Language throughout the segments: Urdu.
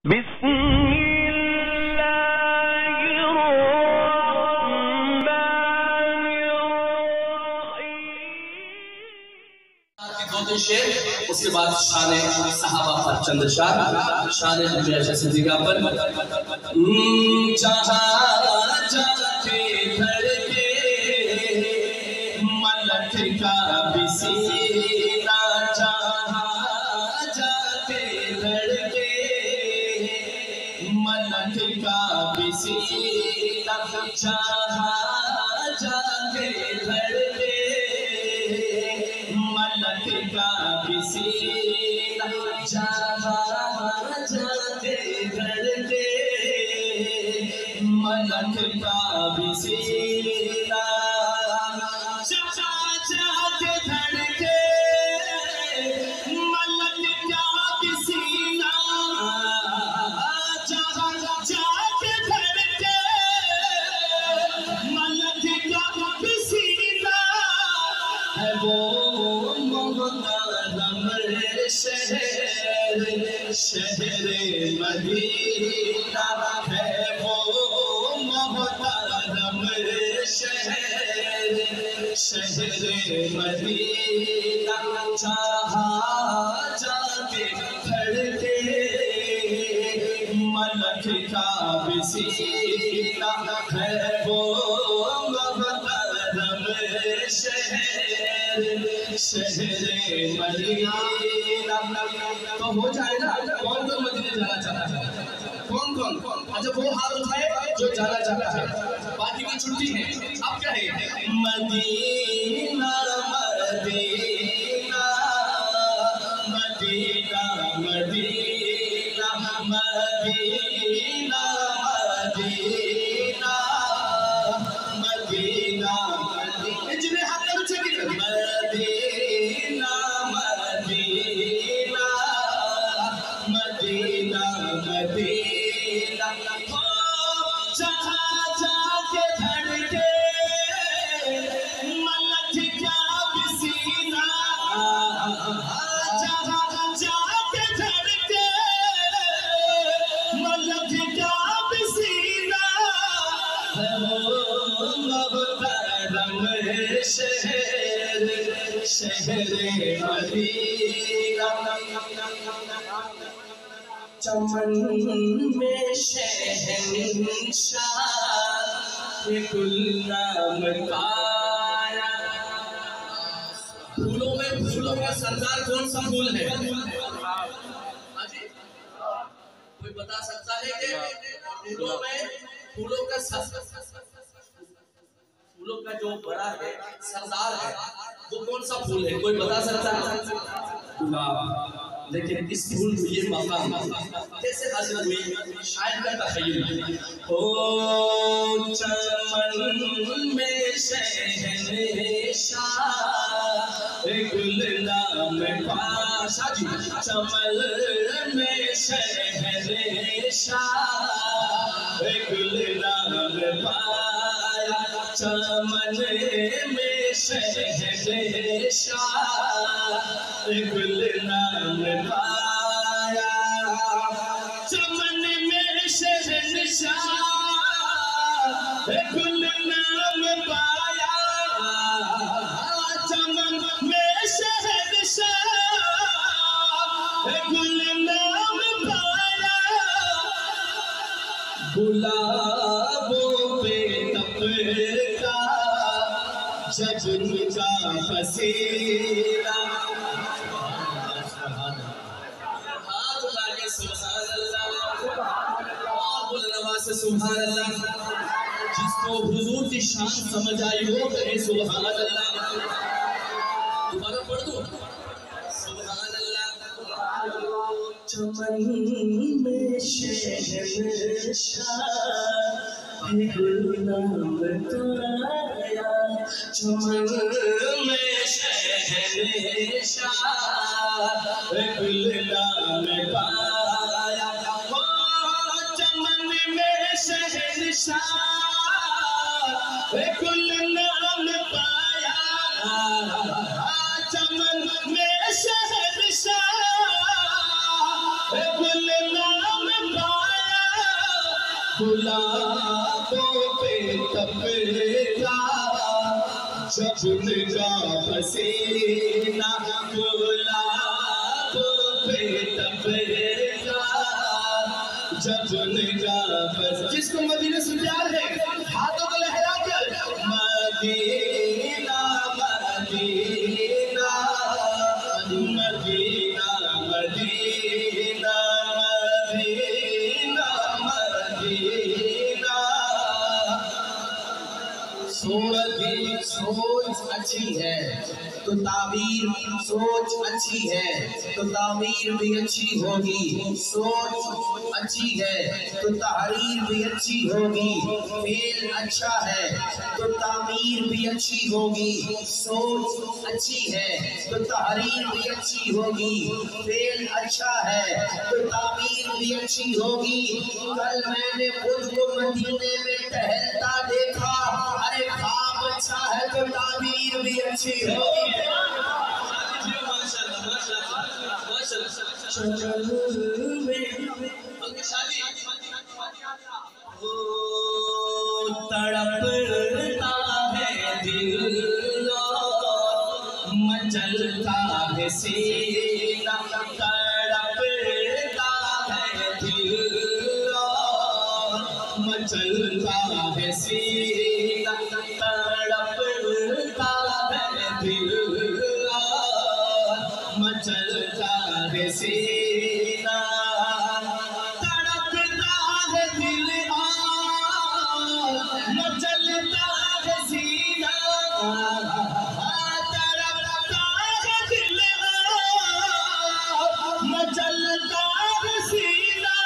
بسم الله الرحمن الرحيم. دو شعر اس کے بعد شان صحابہ پر چند اشعار، شان انبیاء صدیقہ پر. جہاں جا کے دھڑکے ملک کا بھی سینہ، جہاں جا کے دھڑکے ملک کا بھی سینہ، جہاں جا کے دھڑکے ملک کا بھی سینہ، جہاں جا کے دھڑکے ملک کا بھی سینہ، جہاں جا کے دھڑکے ملک کا بھی سینہ، جہاں جا کے دھڑکے ملک کا بھی سینہ، ہے وہ محترم شہر مدینہ، ہے وہ محترم شہر مدینہ، جہاں جا کے دھڑکے ملک کا بھی سینہ، ہے وہ محترم شہر مدینہ. تو ہو جائے گا. کون کون مدینے جانا چاہتا ہے؟ کون کون؟ اچھا وہ ہاتھ اٹھائے جو جانا چاہتا ہے. باقی کی چھٹی ہے. اب کیا ہے؟ مدینہ مدینہ مدینہ مدینہ مدینہ مدینہ مدینہ. جنہیں ہاتھ میں اچھا کی مدینہ مدینہ مدینہ مدینہ، ہو جہاں جا کے دھڑکے ملک کا بھی سینہ، جہاں جا کے دھڑکے ملک کا بھی سینہ، ہے وہ محترم شہر مدینہ. چمن میں شہنشاہ گل نام پایا. پھولوں میں پھولوں کا سردار کون سا پھول ہے؟ کوئی بتا سکتا ہے کہ پھولوں میں پھولوں کا پھولوں کا جو بڑا ہے سردار ہے وہ کون سا پھول ہے؟ کوئی بتا سکتا ہے؟ گلاب. لیکن اس پھول کو یہ مقام کیسے حاصل ہوئی؟ شاعر کا تخیل. او چمن میں شہنشاہ گل نام پایا، چمن میں شہنشاہ گل نام پایا، چمن میں شہنشاہ گل نام پایا، چمن میں شہنشاہ گل نام پایا، چمن میں شہنشاہ گل نام پایا. گلابوں پہ تپتا جب ان کا پسینہ. ہاتھ اٹھا کے سبحان اللہ اور بلندی سے سبحان اللہ. جس کو حضور کی شان سمجھ آئی وہ کہے سبحان اللہ. دوبارہ پڑھ دوں. سبحان اللہ. چمن میں شہنشاہ گل نام پایا، چمن میں شہنشاہ گل نام پایا، ہو چمن میں شہنشاہ گل نام پایا، چمن میں شہنشاہ گل نام گلابوں پہ تپتا جب نگاہ پسینہ گلابوں پہ تپتا جب نگاہ پسینہ جس کو مدینے سے پیار ہے ہاتھوں کو لہرا کر مدینہ مدینہ مدینہ مدینہ مدینہ مدینہ سوچ اچھی ہے تو تعبیر سوچ اچھی ہے تو تعبیر بھی اچھی ہوگی سوچ اچھی ہے تو تحریر بھی اچھی ہوگی فعل اچھا ہے تو تعبیر بھی اچھی ہوگی سوچ اچھی ہے تو تحریر بھی اچھی ہوگی فعل اچھا ہے تو تعبیر بھی اچھی ہوگی کل میں نے خود کو مدینے میں ٹہلتا دیکھا ارے خواب اچھا ہے تو تعبیر بھی اچھی ہوگی تڑپتا ہے دل مچلتا ہے سینہ تڑپتا ہے دل مچلتا ہے سینہ تڑپتا ہے دل مچلتا ہے سینہ تڑپتا ہے دل مچلتا ہے سینہ تڑپتا ہے دل مچلتا ہے سینہ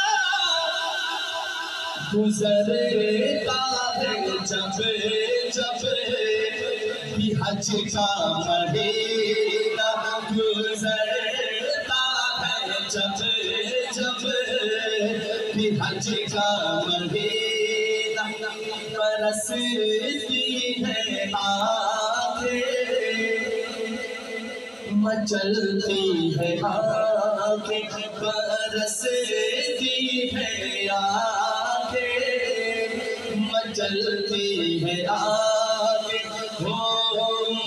گزرتا ہے جب جب بھی حج کا مہینہ گزرتا ہے جب جب بھی حج کا مہینہ برستی ہے آنکھیں مچلتی ہے آنکھیں برستی ہے آنکھیں مچلتی ہے آنکھیں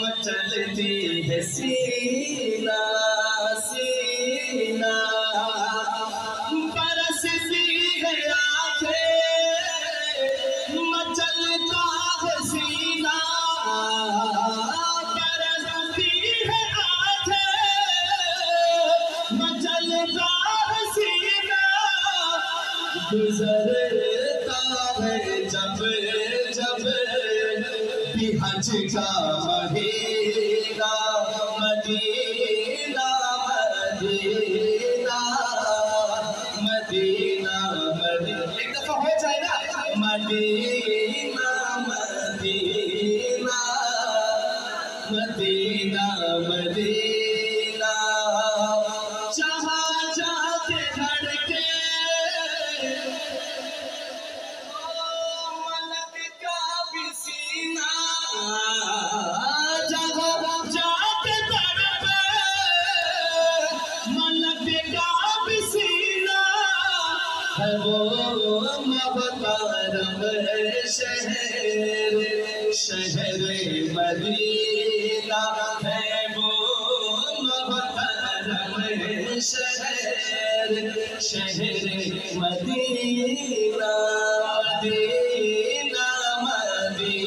مچلتی ہے سینہ سینہ برستی ہے آنکھیں مچلتا ہے سینہ برستی ہے آنکھیں مچلتا ہے سینہ گزرتا ہے جب جب بھی حج کا مہینہ مدینہ مدینہ مدینہ مدینہ ایک دفعہ ہو جائے نا مدینہ مدینہ مدینہ مدینہ جہاں جا کے دھڑکے ملک کا بھی سینہ جہاں جا کے دھڑکے ملک کا بھی سینہ ہے وہ محترم شہر شہر مدینہ ہے وہ محترم شہر شہر مدینہ مدینہ مدینہ